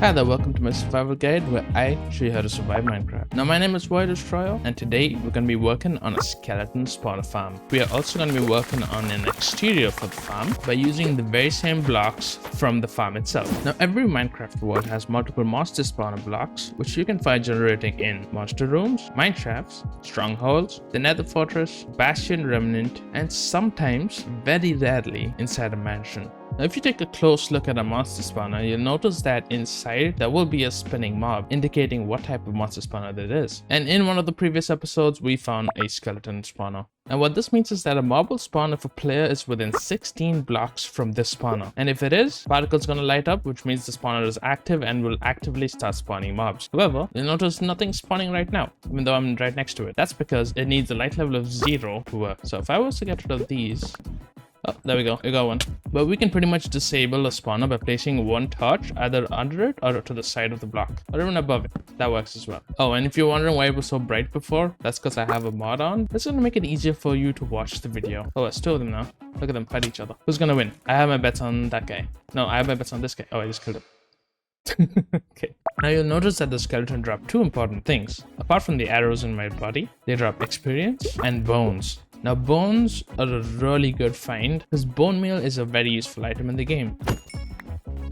Hi there, welcome to my survival guide where I show you how to survive Minecraft. Now my name is Wiredestroyer and today we're going to be working on a skeleton spawner farm. We are also going to be working on an exterior for the farm by using the very same blocks from the farm itself. Now every Minecraft world has multiple monster spawner blocks which you can find generating in monster rooms, mine shafts, strongholds, the nether fortress, bastion remnant, and sometimes, very rarely, inside a mansion. Now if you take a close look at a monster spawner, you'll notice that inside there will be a spinning mob indicating what type of monster spawner that is. And in one of the previous episodes we found a skeleton spawner. And what this means is that a mob will spawn if a player is within 16 blocks from this spawner. And if it is, particle's gonna light up, which means the spawner is active and will actively start spawning mobs. However, you'll notice nothing's spawning right now, even though I'm right next to it. That's because it needs a light level of 0 to work. So if I was to get rid of these, oh, there we go. We got one. But we can pretty much disable a spawner by placing one torch either under it or to the side of the block or even above it. That works as well. Oh, and if you're wondering why it was so bright before, that's because I have a mod on. It's going to make it easier for you to watch the video. Oh, there's two of them now. Look at them fight each other. Who's going to win? I have my bets on that guy. No, I have my bets on this guy. Oh, I just killed him. Okay. Now you'll notice that the skeleton dropped two important things. Apart from the arrows in my body, they drop experience and bones. Now bones are a really good find because bone meal is a very useful item in the game.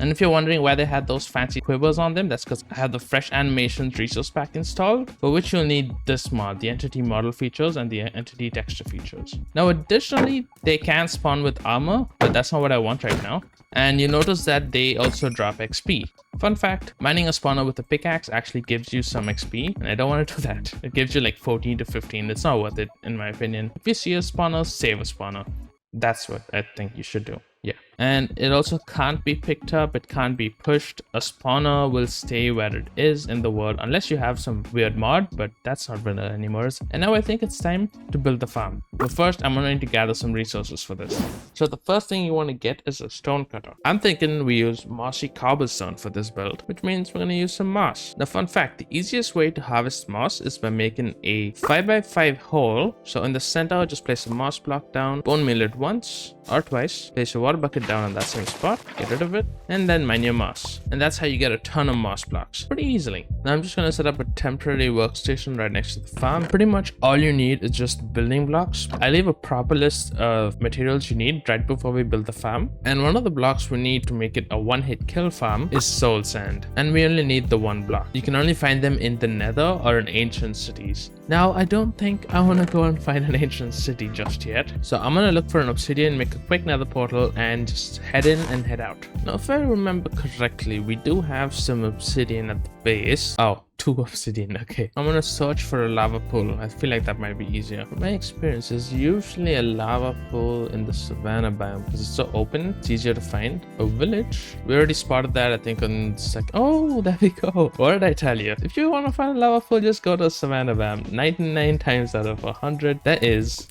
And if you're wondering why they had those fancy quivers on them, that's because I have the fresh animations resource pack installed, for which you'll need this mod, the entity model features and the entity texture features. Now additionally, they can spawn with armor, but that's not what I want right now. And you notice that they also drop XP. Fun fact, mining a spawner with a pickaxe actually gives you some XP, and I don't want to do that. It gives you like 14 to 15. It's not worth it, in my opinion. If you see a spawner, save a spawner. That's what I think you should do. Yeah. And it also can't be picked up, it can't be pushed. A spawner will stay where it is in the world unless you have some weird mod, but that's not vanilla anymore. And now I think it's time to build the farm. But first I'm going to gather some resources for this. So the first thing you want to get is a stone cutter. I'm thinking we use mossy cobblestone for this build, which means we're going to use some moss. Now fun fact, the easiest way to harvest moss is by making a 5x5 hole. So in the center, just place a moss block down, bone meal it once or twice, place your water bucket down on that same spot, get rid of it, and then mine your moss. And that's how you get a ton of moss blocks pretty easily. Now I'm just going to set up a temporary workstation right next to the farm. Pretty much all you need is just building blocks. I leave a proper list of materials you need right before we build the farm. And one of the blocks we need to make it a one-hit kill farm is soul sand. And we only need the one block. You can only find them in the nether or in ancient cities. Now I don't think I want to go and find an ancient city just yet. So I'm going to look for an obsidian, make a quick nether portal, and just head in and head out. Now if I remember correctly, we do have some obsidian at the base. Oh, 2 obsidian. Okay, I'm gonna search for a lava pool. I feel like that might be easier. From my experience, there's usually a lava pool in the savanna biome because it's so open, it's easier to find. A village, we already spotted that, I think, on second. Oh, there we go. What did I tell you? If you want to find a lava pool, just go to savanna biome. 99 times out of 100 that is.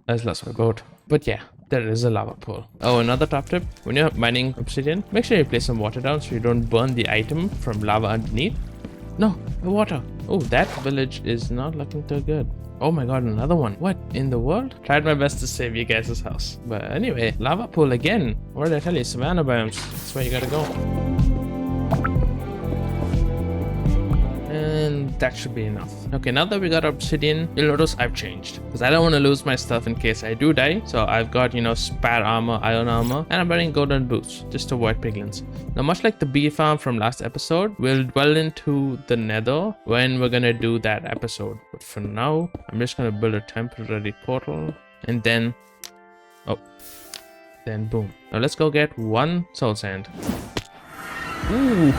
I just lost my boat, but yeah, there is a lava pool. Oh, another top tip, when you're mining obsidian, make sure you place some water down so you don't burn the item from lava underneath. No, the water. Oh, that village is not looking too good. Oh my god, another one. What in the world? Tried my best to save you guys' house. But anyway, lava pool again. What did I tell you? Savanna biomes. That's where you gotta go. And that should be enough. Okay, now that we got obsidian, you'll notice I've changed because I don't want to lose my stuff in case I do die. So I've got, you know, spare armor, iron armor, and I'm wearing golden boots just to avoid piglins. Now, much like the bee farm from last episode, we'll dwell into the nether when we're gonna do that episode. But for now, I'm just gonna build a temporary portal and then, oh, then boom. Now let's go get one soul sand. Ooh,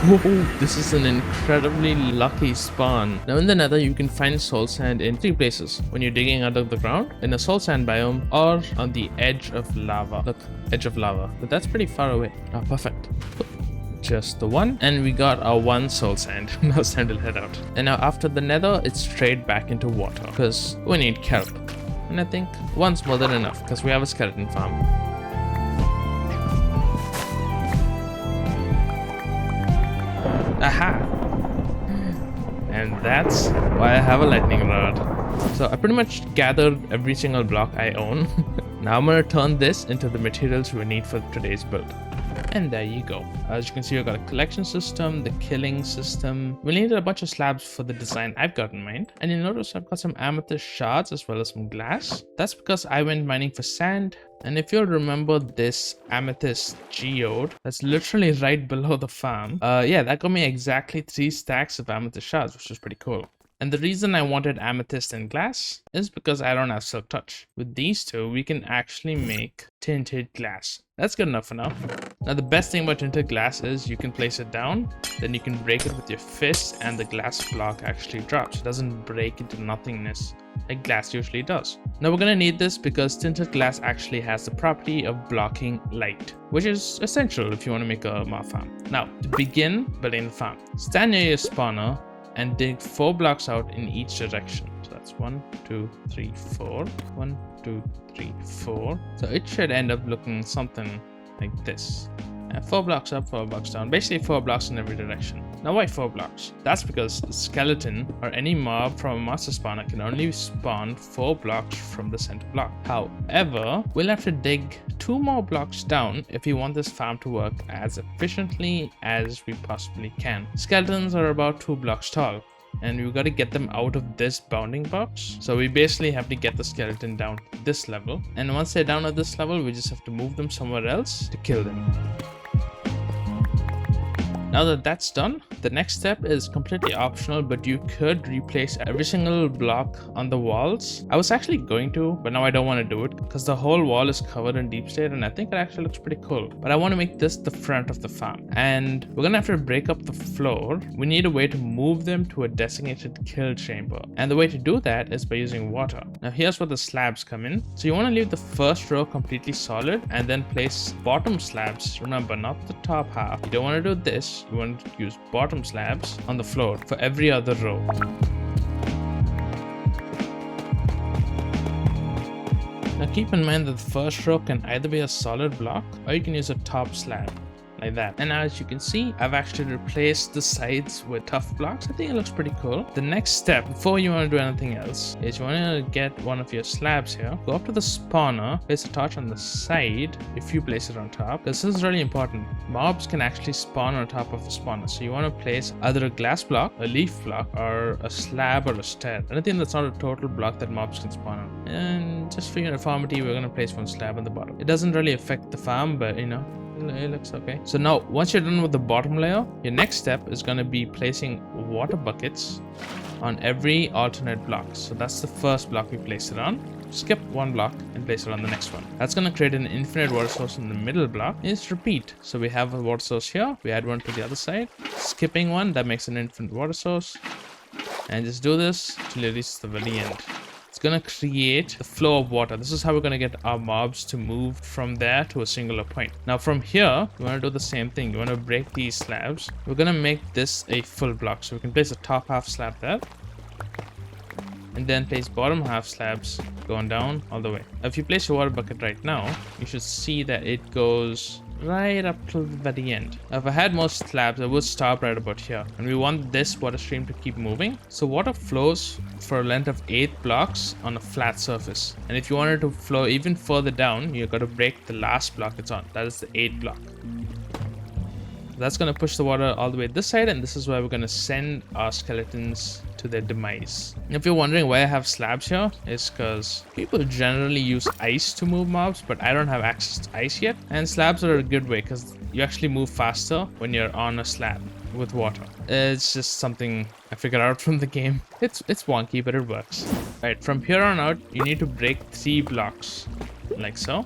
this is an incredibly lucky spawn. Now in the nether, you can find soul sand in 3 places. When you're digging under the ground, in a soul sand biome, or on the edge of lava. Look, edge of lava. But that's pretty far away. Oh, perfect. Just the one. And we got our 1 soul sand. Now it's time to head out. And now after the nether, it's straight back into water. Because we need kelp. And I think 1's more than enough because we have a skeleton farm. Aha! And that's why I have a lightning rod. So I pretty much gathered every single block I own Now I'm going to turn this into the materials we need for today's build. And there you go. As you can see, I've got a collection system, the killing system. We needed a bunch of slabs for the design I've got in mind. And you'll notice I've got some amethyst shards as well as some glass. That's because I went mining for sand. And if you'll remember this amethyst geode, that's literally right below the farm. Yeah, that got me exactly 3 stacks of amethyst shards, which is pretty cool. And the reason I wanted amethyst and glass is because I don't have silk touch. With these two, we can actually make tinted glass. That's good enough for now. Now, the best thing about tinted glass is you can place it down, then you can break it with your fist, and the glass block actually drops. It doesn't break into nothingness like glass usually does. Now, we're gonna need this because tinted glass actually has the property of blocking light, which is essential if you want to make a mob farm. Now, to begin building the farm, stand near your spawner and dig 4 blocks out in each direction. So that's 1, 2, 3, 4. 1, 2, 3, 4. So it should end up looking something like this. 4 blocks up, 4 blocks down. Basically 4 blocks in every direction. Now why 4 blocks? That's because the skeleton or any mob from a master spawner can only spawn 4 blocks from the center block. However, we'll have to dig 2 more blocks down if we want this farm to work as efficiently as we possibly can. Skeletons are about 2 blocks tall, and we've got to get them out of this bounding box. So we basically have to get the skeleton down to this level. And once they're down at this level, we just have to move them somewhere else to kill them. Now that that's done, the next step is completely optional, but you could replace every single block on the walls. I was actually going to, but now I don't want to do it because the whole wall is covered in deep state and I think it actually looks pretty cool. But I want to make this the front of the farm, and we're gonna have to break up the floor. We need a way to move them to a designated kill chamber, and the way to do that is by using water. Now here's where the slabs come in. So you want to leave the first row completely solid and then place bottom slabs. Remember, not the top half. You don't want to do this. You want to use bottom slabs on the floor for every other row. Now keep in mind that the first row can either be a solid block or you can use a top slab. Like that. And as you can see, I've actually replaced the sides with tough blocks. I think it looks pretty cool. The next step before you want to do anything else is you want to get one of your slabs here, go up to the spawner, place a torch on the side if you place it on top. This is really important. Mobs can actually spawn on top of a spawner, so you want to place either a glass block, a leaf block, or a slab or a stair. Anything that's not a total block that mobs can spawn on. And just for uniformity, we're going to place 1 slab on the bottom. It doesn't really affect the farm, but you know, it looks okay. So now once you're done with the bottom layer, your next step is going to be placing water buckets on every alternate block. So that's the first block we place it on. Skip 1 block and place it on the next one. That's going to create an infinite water source in the middle block. Just repeat. So we have a water source here, we add one to the other side, skipping one, that makes an infinite water source, and just do this till it reaches the very end. Gonna create the flow of water. This is how we're gonna get our mobs to move from there to a singular point. Now from here, you want to do the same thing. You want to break these slabs. We're gonna make this a full block, so we can place a top half slab there, and then place bottom half slabs going down all the way. Now, if you place your water bucket right now, you should see that it goes right up to the very end. Now, if I had more slabs, I would stop right about here, and we want this water stream to keep moving. So water flows for a length of 8 blocks on a flat surface, and if you want it to flow even further down, you got to break the last block it's on. That is the 8th block. That's going to push the water all the way this side, and this is where we're going to send our skeletons to their demise. If you're wondering why I have slabs here, it's because people generally use ice to move mobs, but I don't have access to ice yet, and slabs are a good way because you actually move faster when you're on a slab with water. It's just something I figured out from the game. It's wonky, but it works. Right, from here on out, you need to break 3 blocks like so,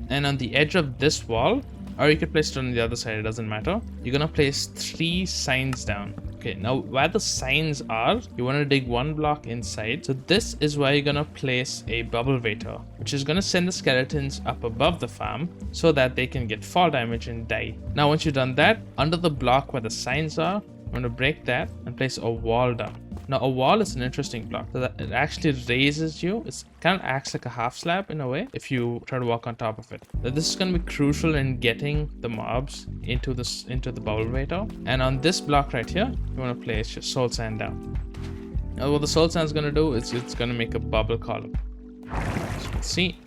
and on the edge of this wall, or you could place it on the other side, it doesn't matter. You're gonna place 3 signs down. Okay, now where the signs are, you want to dig 1 block inside. So this is where you're gonna place a bubble waiter, which is gonna send the skeletons up above the farm so that they can get fall damage and die. Now once you've done that, under the block where the signs are, I'm gonna break that and place a wall down. Now a wall is an interesting block, so that it actually raises you. It kind of acts like a half slab in a way if you try to walk on top of it. Now, this is going to be crucial in getting the mobs into the bubble waiter. And on this block right here, you want to place your soul sand down. Now what the soul sand is going to do is it's going to make a bubble column. As you can see,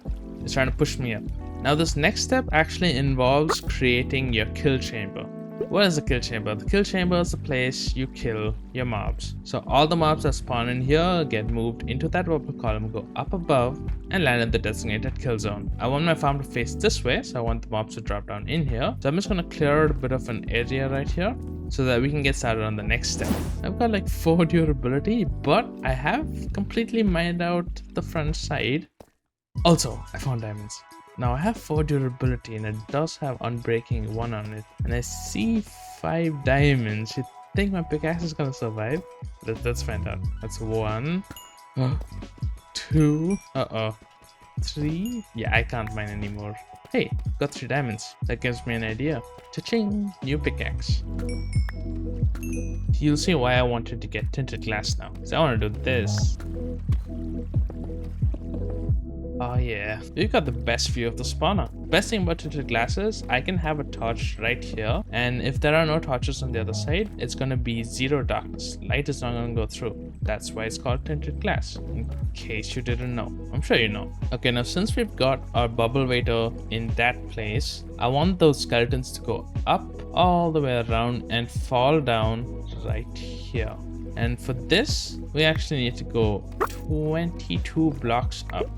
It's trying to push me up. Now this next step actually involves creating your kill chamber. What is the kill chamber? The kill chamber is the place you kill your mobs. So all the mobs that spawn in here get moved into that bubble column, go up above, and land in the designated kill zone. I want my farm to face this way, so I want the mobs to drop down in here. So I'm just going to clear out a bit of an area right here so that we can get started on the next step. I've got like 4 durability, but I have completely mined out the front side. Also, I found diamonds. Now I have 4 durability and it does have unbreaking 1 on it, and I see 5 diamonds. You think my pickaxe is gonna survive? Let's find out. That's 1, 2, 3. Yeah, I can't mine anymore. Hey, got 3 diamonds. That gives me an idea. Cha-ching! New pickaxe. You'll see why I wanted to get tinted glass now. So I want to do this. Oh yeah, we've got the best view of the spawner. Best thing about tinted glass is I can have a torch right here, and if there are no torches on the other side, it's gonna be 0 darkness. Light is not gonna go through. That's why it's called tinted glass, in case you didn't know. I'm sure you know. Okay, now since we've got our bubble waiter in that place, I want those skeletons to go up all the way around and fall down right here. And for this, we actually need to go 22 blocks up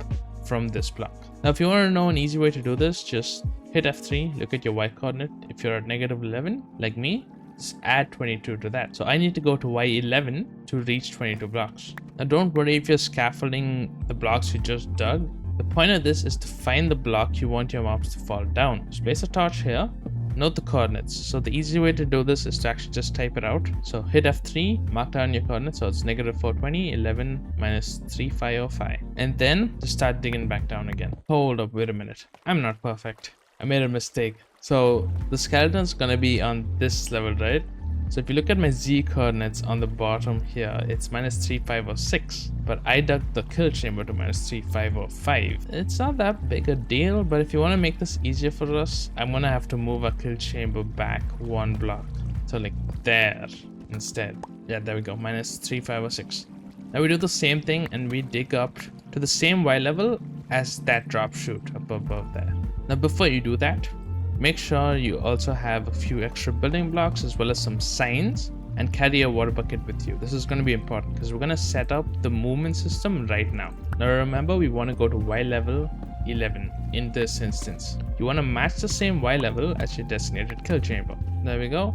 from this block. Now if you want to know an easy way to do this, just hit F3, look at your Y coordinate. If you're at -11 like me, just add 22 to that. So I need to go to Y11 to reach 22 blocks. Now don't worry if you're scaffolding the blocks you just dug. The point of this is to find the block you want your mobs to fall down. Just place a torch here. Note the coordinates. So the easy way to do this is to actually just type it out. So hit F3, mark down your coordinates. So it's -420, 11 minus 3505. And then just start digging back down again. Hold up, wait a minute. I'm not perfect. I made a mistake. So the skeleton's gonna be on this level, right? So if you look at my Z coordinates on the bottom here, it's -3506. But I dug the kill chamber to -3505. It's not that big a deal, but if you want to make this easier for us, I'm gonna have to move our kill chamber back 1 block. So like there instead. Yeah, there we go, -3506. Now we do the same thing and we dig up to the same Y level as that drop chute up above there. Now before you do that, make sure you also have a few extra building blocks as well as some signs, and carry a water bucket with you. This is going to be important because we're going to set up the movement system right now. Now remember, we want to go to Y level 11 in this instance. You want to match the same Y level as your designated kill chamber. There we go.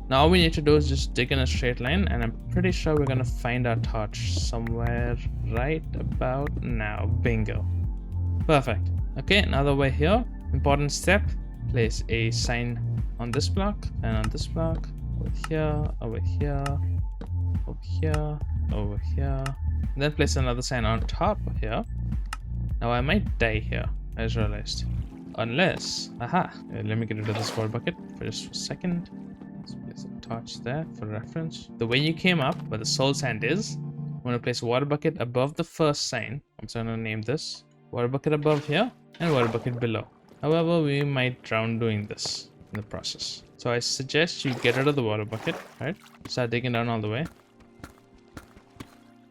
Now all we need to do is just dig in a straight line, and I'm pretty sure we're going to find our torch somewhere right about now. Bingo. Perfect. Okay, now that we're here, important step. Place a sign on this block and on this block, over here, over here, over here, over here. And then place another sign on top here. Now I might die here, I just realized. Unless, aha, let me get rid of this water bucket for just a second. Let's place a torch there for reference. The way you came up, where the soul sand is, I'm going to place a water bucket above the first sign. I'm just going to name this water bucket above here and water bucket below. However, we might drown doing this in the process. So I suggest you get rid of the water bucket, right? Start digging down all the way.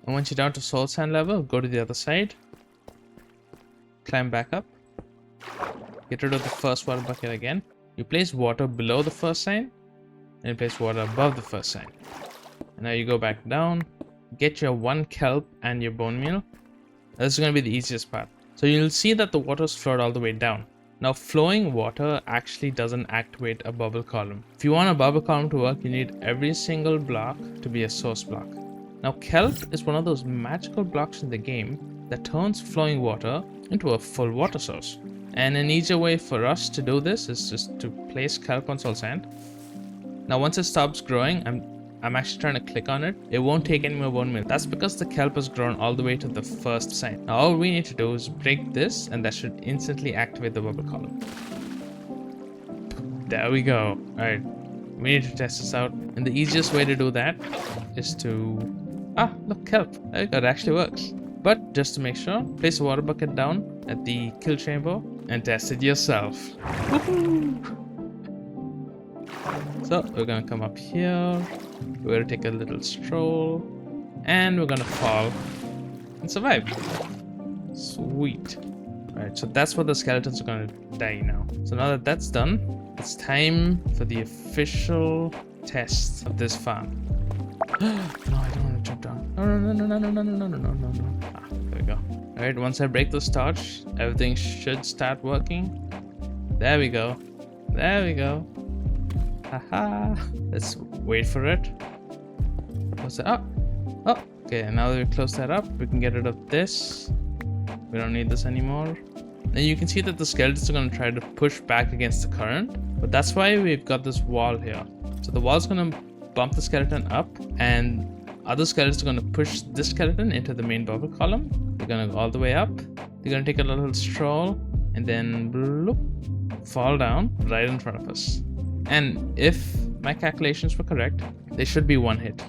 And once you're down to soul sand level, go to the other side. Climb back up. Get rid of the first water bucket again. You place water below the first sign. And you place water above the first sign. And now you go back down. Get your 1 kelp and your bone meal. This is going to be the easiest part. So you'll see that the water's flowed all the way down. Now flowing water actually doesn't activate a bubble column. If you want a bubble column to work, you need every single block to be a source block. Now kelp is one of those magical blocks in the game that turns flowing water into a full water source. And an easier way for us to do this is just to place kelp on soul sand. Now once it stops growing, I'm actually trying to click on it. It won't take any more bone meal. That's because the kelp has grown all the way to the first sign. Now all we need to do is break this, and that should instantly activate the bubble column. There we go. Alright, we need to test this out. And the easiest way to do that is to... Ah, look, kelp. There we go, it actually works. But just to make sure, place a water bucket down at the kill chamber and test it yourself. Woohoo! So we're gonna come up here, we're gonna take a little stroll, and we're gonna fall and survive. Sweet. Alright, so that's what the skeletons are gonna die now. So now that that's done, it's time for the official test of this farm. No, I don't want to jump down. No. Ah, there we go. Alright, once I break this torch, everything should start working. There we go. There we go. Haha. Let's wait for it. Close it up. Oh, okay, now that we close that up, we can get rid of this. We don't need this anymore. And you can see that the skeletons are going to try to push back against the current, but that's why we've got this wall here. So the wall's going to bump the skeleton up, and other skeletons are going to push this skeleton into the main bubble column. They're going to go all the way up. They're going to take a little stroll and then bloop, fall down right in front of us. And if my calculations were correct, they should be one hit.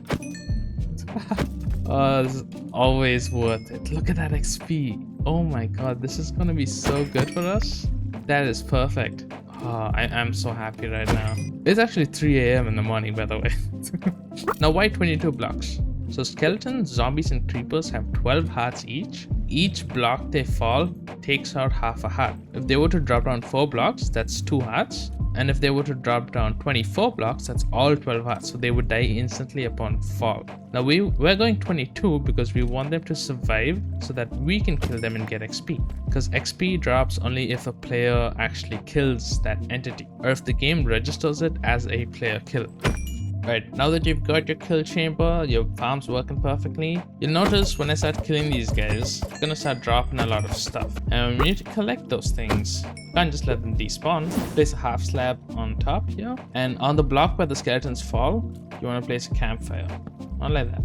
Oh, this is always worth it. Look at that XP. Oh my god, this is gonna be so good for us. That is perfect. Oh, I'm so happy right now. It's actually 3 a.m. in the morning, by the way. Now, why 22 blocks? So skeletons, zombies, and creepers have 12 hearts each. Each block they fall takes out half a heart. If they were to drop down 4 blocks, that's 2 hearts. And if they were to drop down 24 blocks, that's all 12 hearts. So they would die instantly upon fall. Now we're going 22 because we want them to survive so that we can kill them and get XP. Because XP drops only if a player actually kills that entity, or if the game registers it as a player kill. Right, now that you've got your kill chamber, your farm's working perfectly, you'll notice when I start killing these guys, it's gonna start dropping a lot of stuff. And we need to collect those things. You can't just let them despawn. Place a half slab on top here, and on the block where the skeletons fall, you want to place a campfire. Not like that.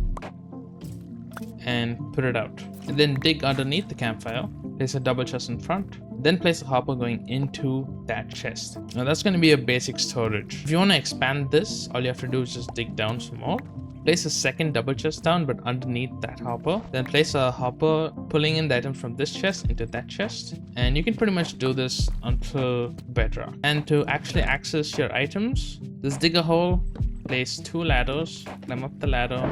And put it out. And then dig underneath the campfire, place a double chest in front, then place a hopper going into that chest. Now that's going to be a basic storage. If you want to expand this, all you have to do is just dig down some more. Place a second double chest down, but underneath that hopper. Then place a hopper pulling in the item from this chest into that chest. And you can pretty much do this until bedrock. And to actually access your items, just dig a hole, place 2 ladders, climb up the ladder,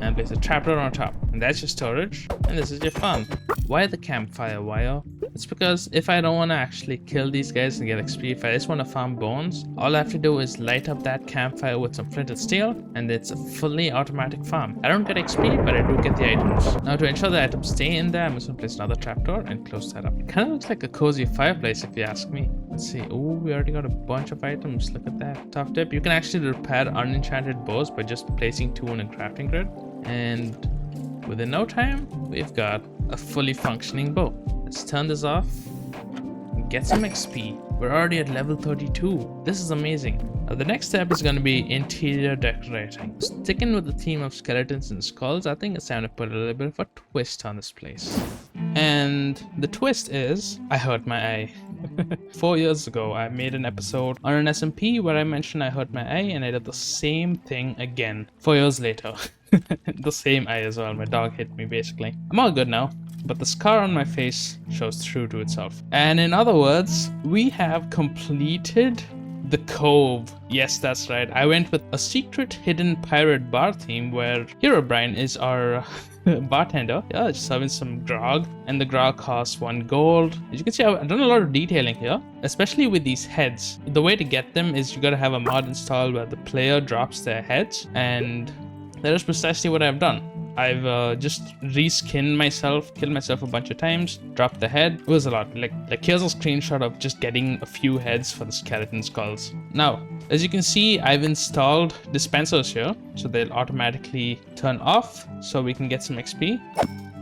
and place a trapdoor on top. And that's your storage, and this is your farm. Why the campfire wire? It's because if I don't want to actually kill these guys and get XP, if I just want to farm bones, all I have to do is light up that campfire with some flint and steel, and it's a fully automatic farm. I don't get XP, but I do get the items. Now to ensure the items stay in there, I'm just going to place another trapdoor and close that up. It kind of looks like a cozy fireplace if you ask me. Let's see. Oh, we already got a bunch of items. Look at that. Top tip, you can actually repair unenchanted bows by just placing 2 in a crafting grid. And within no time, we've got a fully functioning bow. Let's turn this off and get some XP. We're already at level 32. This is amazing. Now the next step is going to be interior decorating. Sticking with the theme of skeletons and skulls, I think it's time to put a little bit of a twist on this place. And the twist is, I hurt my eye. 4 years ago, I made an episode on an SMP where I mentioned I hurt my eye, and I did the same thing again 4 years later. The same eye as well. My dog hit me basically. I'm all good now, but the scar on my face shows true to itself. And in other words, we have completed the cove. Yes, that's right. I went with a secret hidden pirate bar theme where Herobrine is our bartender. Yeah, just serving some grog, and the grog costs 1 gold. As you can see, I've done a lot of detailing here, especially with these heads. The way to get them is you gotta have a mod installed where the player drops their heads, and that is precisely what I've done. I've just reskinned myself, killed myself a bunch of times, dropped the head. It was a lot. Like here's a screenshot of just getting a few heads for the skeleton skulls. Now, as you can see, I've installed dispensers here, so they'll automatically turn off, so we can get some XP,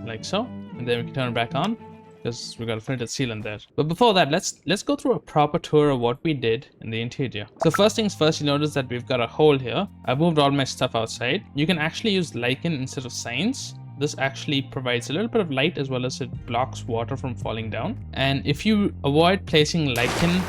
like so, and then we can turn it back on, because we got a printed seal in there. But before that, let's go through a proper tour of what we did in the interior. So first things first, you notice that we've got a hole here. I moved all my stuff outside. You can actually use lichen instead of signs. This actually provides a little bit of light as well as it blocks water from falling down. And if you avoid placing lichen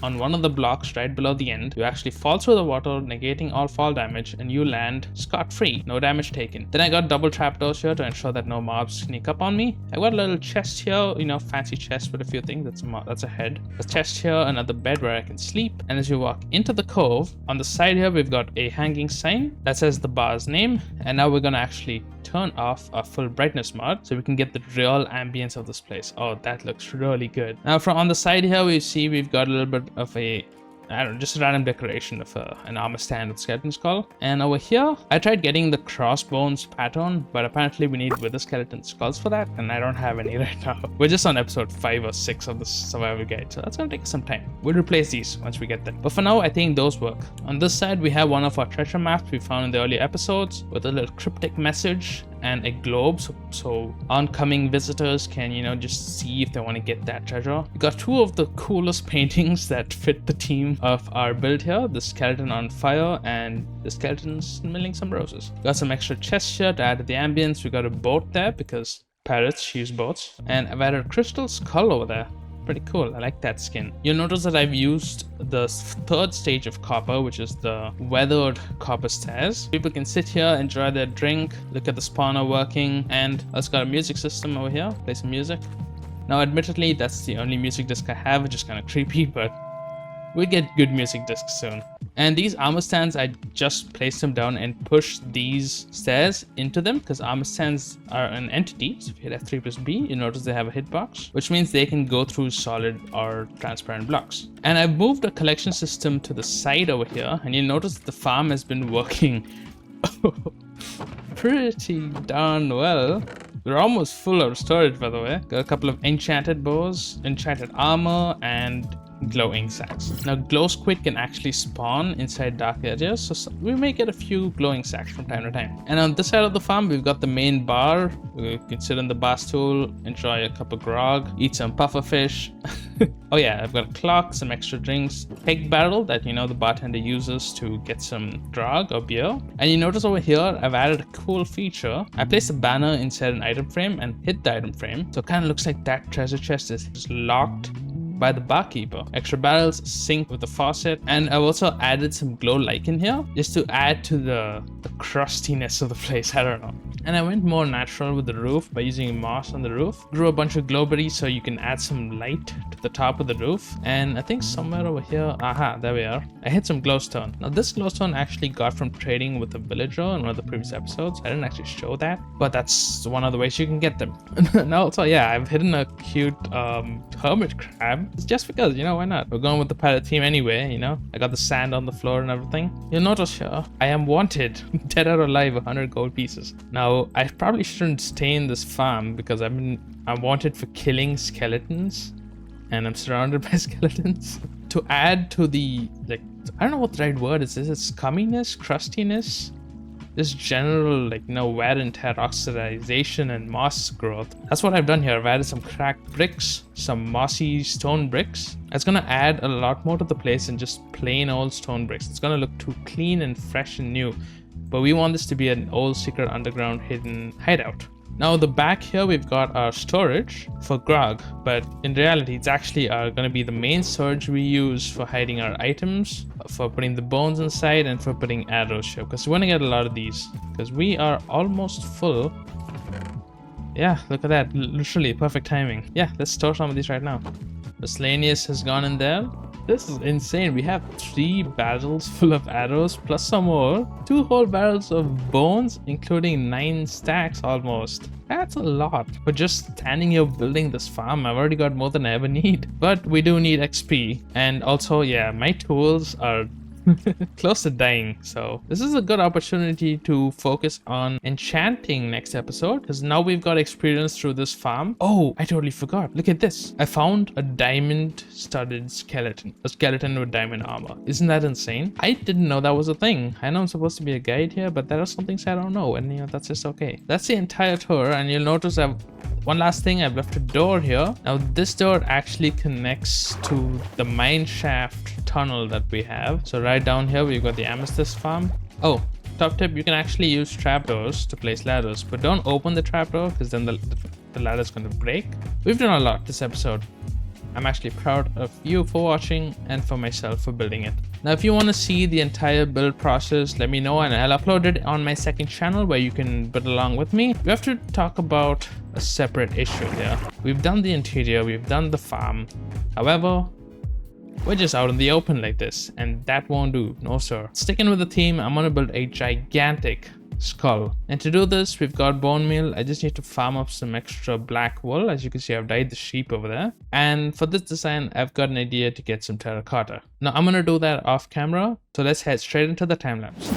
on one of the blocks right below the end, you actually fall through the water, negating all fall damage, and you land scot-free, no damage taken. Then I got double trapdoors here to ensure that no mobs sneak up on me. I got a little chest here, you know, fancy chest with a few things. That's a head. A chest here, another bed where I can sleep. And as you walk into the cove, on the side here we've got a hanging sign that says the bar's name, and now we're gonna actually turn off our full brightness mode so we can get the real ambience of this place. Oh, that looks really good. Now from on the side here, we see we've got a little bit of a, I don't know, just a random decoration of an armor stand with skeleton skull. And over here, I tried getting the crossbones pattern, but apparently we need wither skeleton skulls for that, and I don't have any right now. We're just on episode 5 or 6 of the survival guide, so that's gonna take some time. We'll replace these once we get them. But for now, I think those work. On this side, we have one of our treasure maps we found in the early episodes with a little cryptic message and a globe, so oncoming visitors can, you know, just see if they want to get that treasure. We got 2 of the coolest paintings that fit the theme of our build here, the skeleton on fire and the skeleton smelling some roses. Got some extra chests here to add to the ambience. We got a boat there because pirates use boats, and I've added a crystal skull over there. Pretty cool. I like that skin. You'll notice that I've used the 3rd stage of copper, which is the weathered copper stairs. People can sit here, enjoy their drink, look at the spawner working, and it's got a music system over here. Play some music. Now, admittedly, that's the only music disc I have, which is kind of creepy, but we'll get good music discs soon. And these armor stands, I just placed them down and pushed these stairs into them because armor stands are an entity. So if you hit F3 plus B, you notice they have a hitbox, which means they can go through solid or transparent blocks. And I've moved a collection system to the side over here, and you'll notice that the farm has been working pretty darn well. We're almost full of storage, by the way. Got a couple of enchanted bows, enchanted armor, and glowing sacks. Now glow squid can actually spawn inside dark areas, so we may get a few glowing sacks from time to time. And on this side of the farm, we've got the main bar. We can sit in the bar stool, enjoy a cup of grog, eat some puffer fish. Oh yeah, I've got a clock, some extra drinks, keg barrel that, you know, the bartender uses to get some grog or beer. And you notice over here, I've added a cool feature. I placed a banner inside an item frame and hit the item frame, so it kind of looks like that treasure chest is just locked by the barkeeper. Extra barrels sync with the faucet, and I've also added some glow lichen here just to add to the crustiness of the place. I don't know. And I went more natural with the roof by using moss on the roof. Grew a bunch of glowberries so you can add some light to the top of the roof. And I think somewhere over here, aha, there we are. I hit some glowstone. Now this glowstone I actually got from trading with a villager in one of the previous episodes. I didn't actually show that, but that's one of the ways you can get them. Now, so yeah, I've hidden a cute hermit crab. It's just because, you know, why not? We're going with the pirate theme anyway, you know. I got the sand on the floor and everything. You'll notice here, I am wanted, dead or alive, 100 gold pieces. Now, I probably shouldn't stay in this farm because I'm wanted for killing skeletons, and I'm surrounded by skeletons. To add to the, like, I don't know what the right word is. Is it scumminess, crustiness? This general, like, you know, wear and tear, oxidization and moss growth. That's what I've done here. I've added some cracked bricks, some mossy stone bricks. It's gonna add a lot more to the place than just plain old stone bricks. It's gonna look too clean and fresh and new. But we want this to be an old secret underground hidden hideout. Now the back here, we've got our storage for grog, but in reality, it's actually going to be the main storage we use for hiding our items, for putting the bones inside, and for putting arrows here, because we want to get a lot of these, because we are almost full. Yeah, look at that, literally perfect timing. Yeah, let's store some of these right now. Miscellaneous has gone in there. This is insane. We have 3 barrels full of arrows plus some more. 2 whole barrels of bones, including 9 stacks almost. That's a lot. But just standing here building this farm, I've already got more than I ever need. But we do need XP. And also, yeah, my tools are close to dying, so this is a good opportunity to focus on enchanting next episode, because now we've got experience through this farm. Oh, I totally forgot. Look at this. I found a diamond studded skeleton, a skeleton with diamond armor. Isn't that insane? I didn't know that was a thing. I know I'm supposed to be a guide here, but there are some things I don't know, and you know, that's just okay. That's the entire tour, and you'll notice one last thing, I've left a door here. Now this door actually connects to the mine shaft tunnel that we have. So right down here we've got the amethyst farm. Oh, top tip, you can actually use trapdoors to place ladders, but don't open the trapdoor because then the ladder's going to break. We've done a lot this episode. I'm actually proud of you for watching and for myself for building it. Now, if you want to see the entire build process, let me know and I'll upload it on my second channel where you can build along with me. We have to talk about a separate issue here. We've done the interior, we've done the farm. However, we're just out in the open like this, and that won't do. No, sir. Sticking with the theme, I'm going to build a gigantic skull. And to do this, we've got bone meal. I just need to farm up some extra black wool. As you can see, I've dyed the sheep over there. And for this design, I've got an idea to get some terracotta. Now I'm gonna do that off camera. So let's head straight into the time lapse.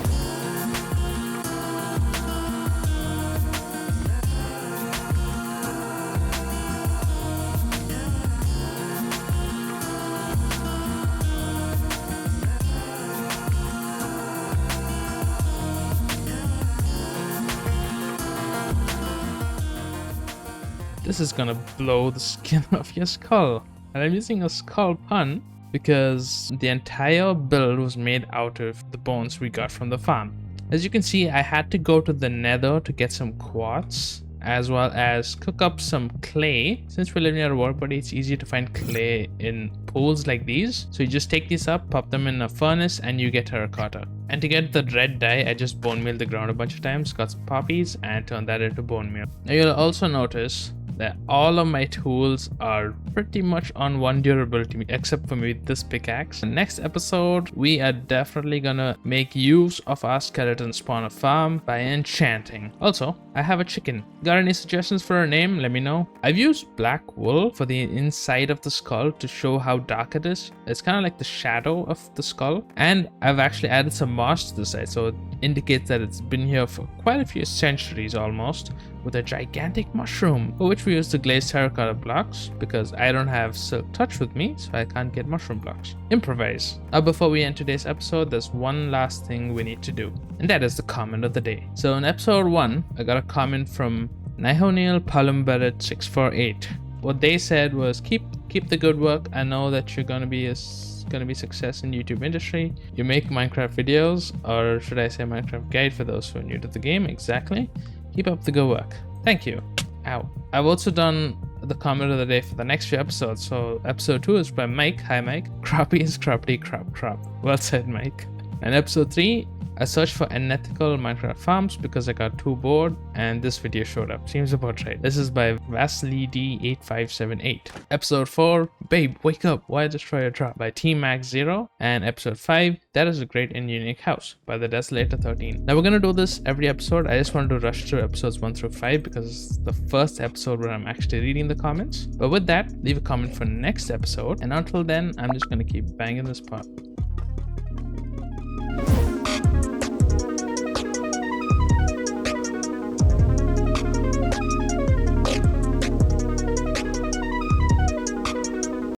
This is gonna blow the skin off your skull. And I'm using a skull pun because the entire build was made out of the bones we got from the farm. As you can see, I had to go to the nether to get some quartz, as well as cook up some clay. Since we're living at a world body, it's easy to find clay in pools like these. So you just take these up, pop them in a furnace, and you get terracotta. And to get the red dye, I just bone mealed the ground a bunch of times, got some poppies, and turned that into bone meal. Now you'll also notice that all of my tools are pretty much on one durability, except for maybe this pickaxe. In the next episode, we are definitely gonna make use of our skeleton spawner farm by enchanting. Also, I have a chicken. Got any suggestions for a name? Let me know. I've used black wool for the inside of the skull to show how dark it is. It's kind of like the shadow of the skull. And I've actually added some moss to the side, so it indicates that it's been here for quite a few centuries almost, with a gigantic mushroom, for which we use the glazed terracotta blocks because I don't have silk touch with me, so I can't get mushroom blocks. Improvise. Now before we end today's episode, there's one last thing we need to do, and that is the comment of the day. So in episode 1, I got a comment from Nihoniel Palumberit 648. What they said was, keep the good work. I know that you're gonna be success in YouTube industry. You make Minecraft videos, or should I say Minecraft guide for those who are new to the game. Exactly. Keep up the good work. Thank you. Ow. I've also done the comment of the day for the next few episodes. So episode 2 is by Mike. Hi Mike. Crappy is crappity crap. Well said, Mike. And episode 3, I searched for unethical Minecraft farms because I got too bored and this video showed up. Seems about right. This is by VasiliD8578. Episode 4, Babe, Wake Up, Wiredestroyer Drop by TMax0. And episode 5, That is a Great and Unique House by the Desolator13. Now we're gonna do this every episode. I just wanted to rush through episodes 1 through 5 because it's the first episode where I'm actually reading the comments. But with that, leave a comment for next episode. And until then, I'm just gonna keep banging this pot.